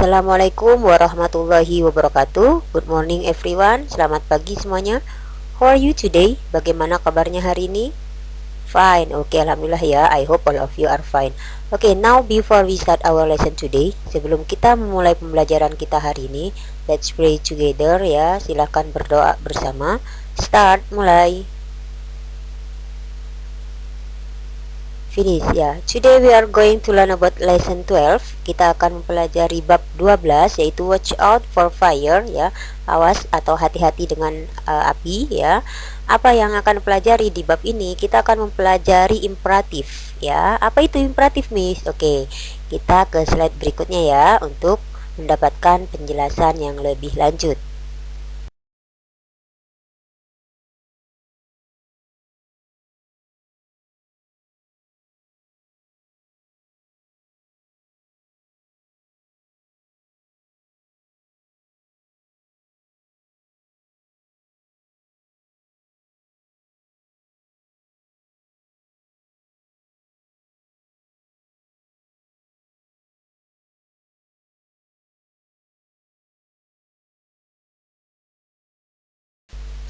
Assalamualaikum warahmatullahi wabarakatuh. Good morning everyone. Selamat pagi semuanya. How are you today? Bagaimana kabarnya hari ini? Fine. Okay, alhamdulillah ya. I hope all of you are fine. Okay, now before we start our lesson today, sebelum kita memulai pembelajaran kita hari ini, let's pray together ya. Silahkan berdoa bersama. Start, mulai. Finish ya. Today we are going to learn about lesson 12. Kita akan mempelajari bab 12 yaitu watch out for fire ya. Awas atau hati-hati dengan api ya. Apa yang akan pelajari di bab ini? Kita akan mempelajari imperatif ya. Apa itu imperatif, Miss? Oke. Kita ke slide berikutnya ya untuk mendapatkan penjelasan yang lebih lanjut.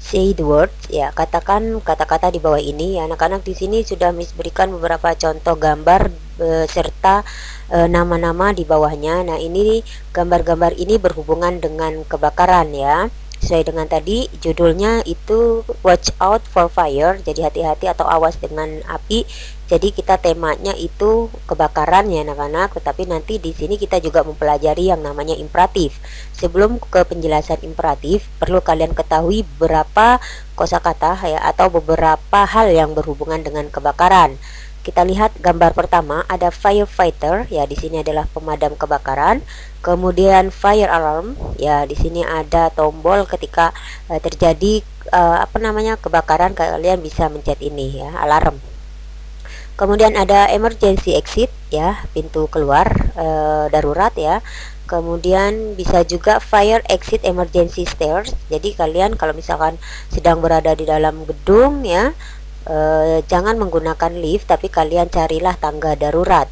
Say the words ya, katakan kata-kata di bawah ini ya. Anak-anak di sini sudah Miss berikan beberapa contoh gambar beserta nama-nama di bawahnya. Nah, ini gambar-gambar ini berhubungan dengan kebakaran ya. Sesuai dengan tadi judulnya itu watch out for fire, jadi hati-hati atau awas dengan api. Jadi kita temanya itu kebakaran ya anak-anak, tetapi nanti di sini kita juga mempelajari yang namanya imperatif. Sebelum ke penjelasan imperatif, perlu kalian ketahui beberapa kosakata ya atau beberapa hal yang berhubungan dengan kebakaran. Kita lihat gambar pertama, ada firefighter ya, di sini adalah pemadam kebakaran. Kemudian fire alarm ya, di sini ada tombol ketika terjadi kebakaran, kalian bisa mencet ini ya, alarm. Kemudian ada emergency exit ya, pintu keluar darurat ya. Kemudian bisa juga fire exit emergency stairs. Jadi kalian kalau misalkan sedang berada di dalam gedung ya, jangan menggunakan lift, tapi kalian carilah tangga darurat.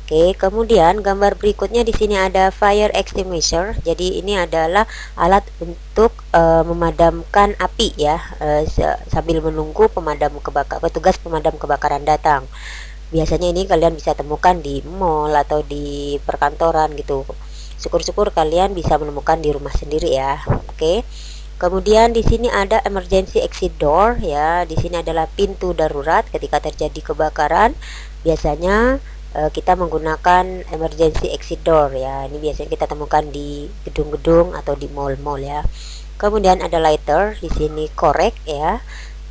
Oke, kemudian gambar berikutnya di sini ada fire extinguisher. Jadi ini adalah alat untuk memadamkan api ya, sambil menunggu petugas pemadam kebakaran datang. Biasanya ini kalian bisa temukan di mall atau di perkantoran gitu. Syukur-syukur kalian bisa menemukan di rumah sendiri ya. Oke. Kemudian di sini ada emergency exit door ya. Di sini adalah pintu darurat ketika terjadi kebakaran. Biasanya kita menggunakan emergency exit door ya. Ini biasanya kita temukan di gedung-gedung atau di mall-mall ya. Kemudian ada lighter, di sini korek ya.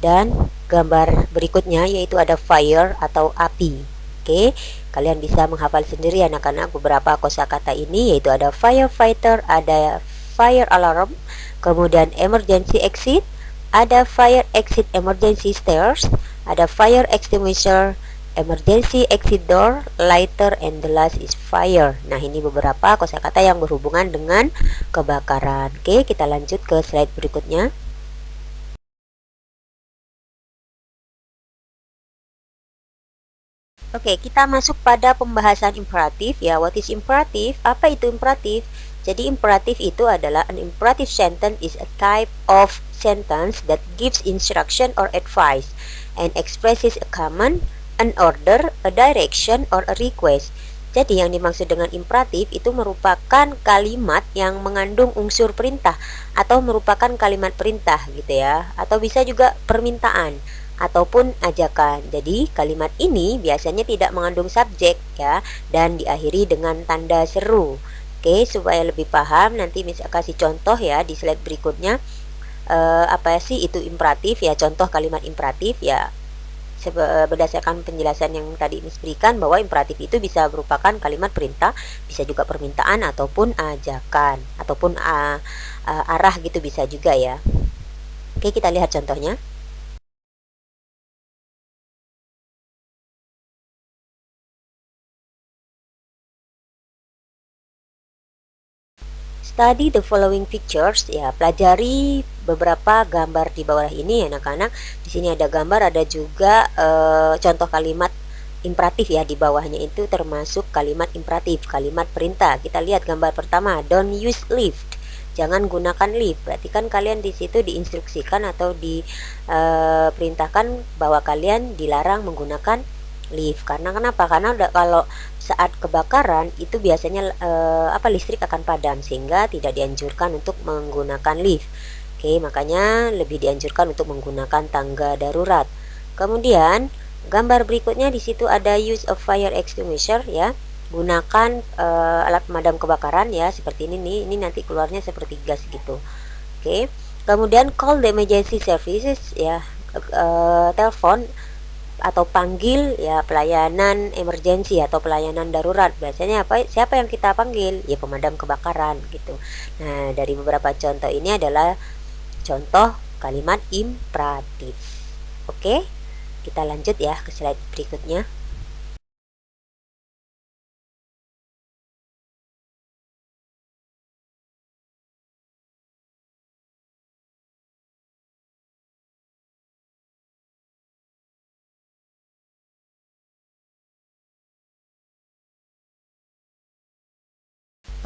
Dan gambar berikutnya yaitu ada fire atau api. Oke, kalian bisa menghafal sendiri anak-anak beberapa kosakata ini, yaitu ada firefighter, ada fire alarm, kemudian emergency exit, ada fire exit emergency stairs, ada fire extinguisher, emergency exit door, lighter, and the last is fire. Nah, ini beberapa kosakata yang berhubungan dengan kebakaran. Oke, kita lanjut ke slide berikutnya. Oke, kita masuk pada pembahasan imperatif ya. What is imperatif? Apa itu imperatif? Jadi imperatif itu adalah an imperative sentence is a type of sentence that gives instruction or advice and expresses a command, an order, a direction, or a request. Jadi yang dimaksud dengan imperatif itu merupakan kalimat yang mengandung unsur perintah atau merupakan kalimat perintah gitu ya, atau bisa juga permintaan ataupun ajakan. Jadi kalimat ini biasanya tidak mengandung subjek ya, dan diakhiri dengan tanda seru. Oke, supaya lebih paham nanti Miss kasih contoh ya di slide berikutnya. Apa sih itu imperatif ya, contoh kalimat imperatif ya. Berdasarkan penjelasan yang tadi Miss berikan, bahwa imperatif itu bisa merupakan kalimat perintah, bisa juga permintaan ataupun ajakan ataupun arah gitu bisa juga ya. Oke, kita lihat contohnya. Study the following pictures ya, pelajari beberapa gambar di bawah ini anak-anak. Di sini ada gambar, ada juga contoh kalimat imperatif ya, di bawahnya itu termasuk kalimat imperatif, kalimat perintah. Kita lihat gambar pertama, don't use lift. Jangan gunakan lift. Berarti kan kalian di situ diinstruksikan atau diperintahkan bahwa kalian dilarang menggunakan lift. Karena kenapa? Karena kalau saat kebakaran itu biasanya listrik akan padam, sehingga tidak dianjurkan untuk menggunakan lift. Oke, makanya lebih dianjurkan untuk menggunakan tangga darurat. Kemudian gambar berikutnya di situ ada use of fire extinguisher ya. Gunakan alat pemadam kebakaran ya, seperti ini nih. Ini nanti keluarnya seperti gas gitu. Oke. Kemudian call the emergency services ya. Telepon atau panggil ya pelayanan emergensi atau pelayanan darurat. Biasanya siapa yang kita panggil? Ya pemadam kebakaran gitu. Nah, dari beberapa contoh ini adalah contoh kalimat imperatif. Oke, kita lanjut ya ke slide berikutnya.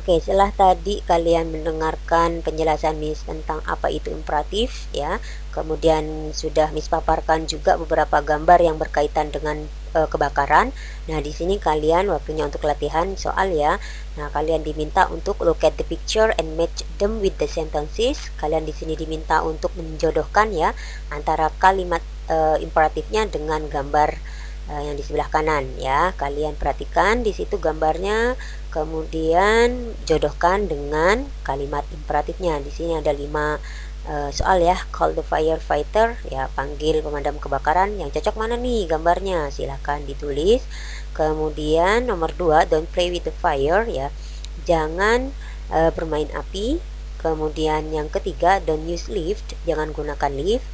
Oke, setelah tadi kalian mendengarkan penjelasan Miss tentang apa itu imperatif ya, kemudian sudah Miss paparkan juga beberapa gambar yang berkaitan dengan kebakaran. Nah, di sini kalian waktunya untuk latihan soal ya. Nah, kalian diminta untuk look at the picture and match them with the sentences. Kalian di sini diminta untuk menjodohkan ya antara kalimat imperatifnya dengan gambar yang di sebelah kanan ya. Kalian perhatikan di situ gambarnya, kemudian jodohkan dengan kalimat imperatifnya. Di sini ada 5 soal ya. Call the firefighter ya, panggil pemadam kebakaran. Yang cocok mana nih gambarnya? Silahkan ditulis. Kemudian nomor 2, don't play with the fire ya, jangan bermain api. Kemudian yang ketiga, don't use lift, jangan gunakan lift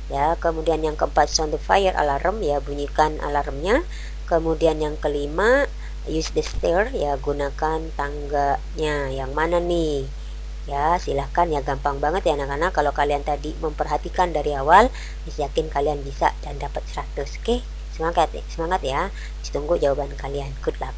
ya. Kemudian yang keempat, sound the fire alarm ya, bunyikan alarmnya. Kemudian yang kelima, use the stair ya, gunakan tangganya. Yang mana nih ya? Silahkan ya, gampang banget ya anak-anak. Kalau kalian tadi memperhatikan dari awal, yakin kalian bisa dan dapat 100. Oke, semangat ya, ditunggu jawaban kalian. Good luck.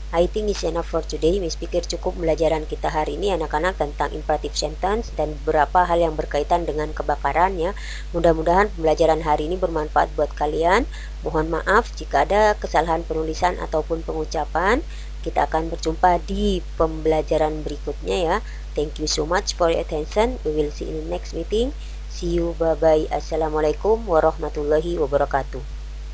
I think it's enough for today. Miss pikir cukup pembelajaran kita hari ini anak-anak tentang imperative sentence dan beberapa hal yang berkaitan dengan kebakaran ya. Mudah-mudahan pembelajaran hari ini bermanfaat buat kalian. Mohon maaf jika ada kesalahan penulisan ataupun pengucapan. Kita akan berjumpa di pembelajaran berikutnya ya. Thank you so much for your attention. We will see you in the next meeting. See you, bye bye. Assalamualaikum warahmatullahi wabarakatuh.